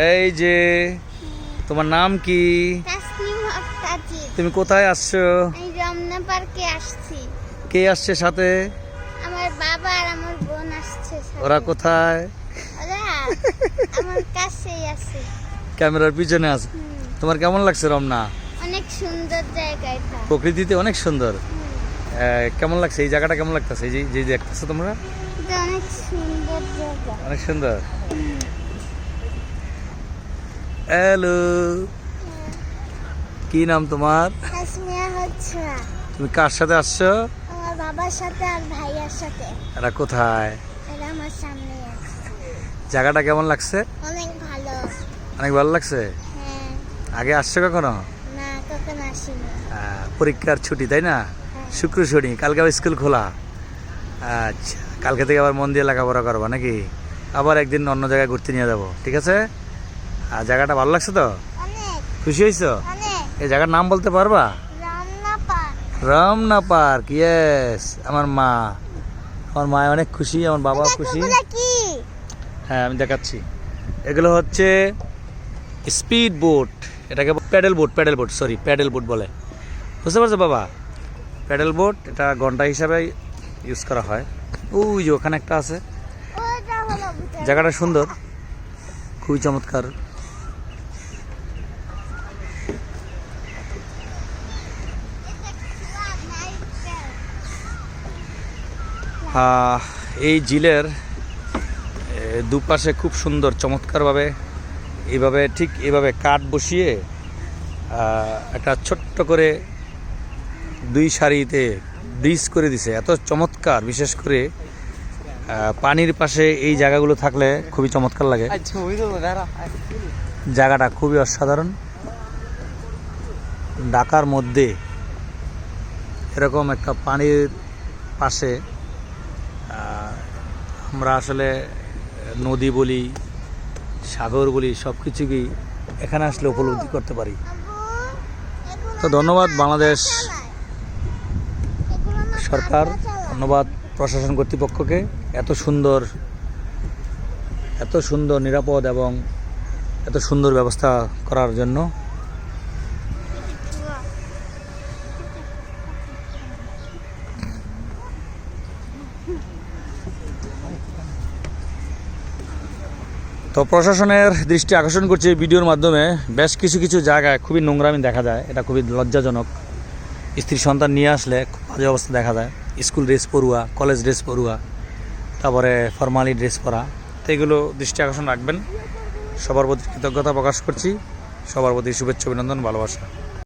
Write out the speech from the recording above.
এই যে তোমার নাম কি? তুমি কোথায় আসছো? রমনা পার্কে আসছি। কে আসছে সাথে? আমার বাবা আর আমার বোন আসছে। ওরা কোথায়? ওরা আমার কাছেই আছে। ক্যামেরার পিছনে আছে। তোমার কেমন লাগছে রমনা? অনেক সুন্দর জায়গা এটা। প্রকৃতিতে অনেক সুন্দর। কেমন লাগছে এই জায়গাটা? কেমন লাগতেছে এই যে দেখতেছো তোমরা? এটা অনেক সুন্দর জায়গা। অনেক সুন্দর। হ্যালো, কি নাম তোমার? তাসমিয়া হচ্ছে। তুমি কার সাথে আসছো? আমার বাবার সাথে আর ভাইয়ার সাথে। এরা কোথায়? এরা আমার সামনে আছে। জায়গাটা কেমন লাগছে? অনেক ভালো। অনেক ভালো লাগছে। হ্যাঁ। আগে আসছো কখনো? না, কখনো আসিনি। পরীক্ষার ছুটি তাই না? শুক্র শনি, কালকে আবার স্কুল খোলা। আচ্ছা, কালকে থেকে আবার মন দিয়ে লেখাপড়া করবা নাকি? আবার একদিন অন্য জায়গায় ঘুরতে নিয়ে যাবো, ঠিক আছে? আর জায়গাটা ভালো লাগছে তো? অনেক খুশি হয়েছো? অনেক। এই জায়গার নাম বলতে পারবা? Ramna park. Ramna park, yes. আমার মা অনেক খুশি, আমার বাবাও খুশি। এগুলো কি? হ্যাঁ, আমি দেখাচ্ছি। এগুলো হচ্ছে স্পিড বোট, এটাকে pedal boat sorry pedal boat বলে। বুঝতে পারছো বাবা? প্যাডেল বোট, এটা ঘন্টা হিসাবে ইউজ করা হয়। ওই যে ওখানে একটা আছে। ওটা হলো ভুটান। জায়গাটা সুন্দর, খুবই চমৎকার। এই ঝিলের দুপাশে খুব সুন্দর চমৎকারভাবে এইভাবে কাঠ বসিয়ে একটা ছোট্ট করে দুই সারিতে ব্রিজ করে দিছে। এত চমৎকার, বিশেষ করে পানির পাশে এই জায়গাগুলো থাকলে খুবই চমৎকার লাগে। জায়গাটা খুবই অসাধারণ। ঢাকার মধ্যে এরকম একটা পানির পাশে আমরা আসলে নদী বলি, সাগর বলি, সব কিছুকেই এখানে আসলে উপলব্ধি করতে পারি। তো ধন্যবাদ বাংলাদেশ সরকার, ধন্যবাদ প্রশাসন কর্তৃপক্ষকে এত সুন্দর নিরাপদ এবং এত সুন্দর ব্যবস্থা করার জন্য। তো প্রশাসনের দৃষ্টি আকর্ষণ করছে এই ভিডিওর মাধ্যমে। বেশ কিছু জায়গায় খুবই নোংরামি দেখা যায়, এটা খুবই লজ্জাজনক। স্ত্রী সন্তান নিয়ে আসলে খুব বাজে অবস্থা দেখা যায়। স্কুল ড্রেস পরুয়া, কলেজ ড্রেস পরুয়া, তারপরে ফরমালি ড্রেস পরা। তো এগুলো দৃষ্টি আকর্ষণ রাখবেন। সবার প্রতি কৃতজ্ঞতা প্রকাশ করছি, সবার প্রতি শুভেচ্ছা, অভিনন্দন, ভালোবাসা।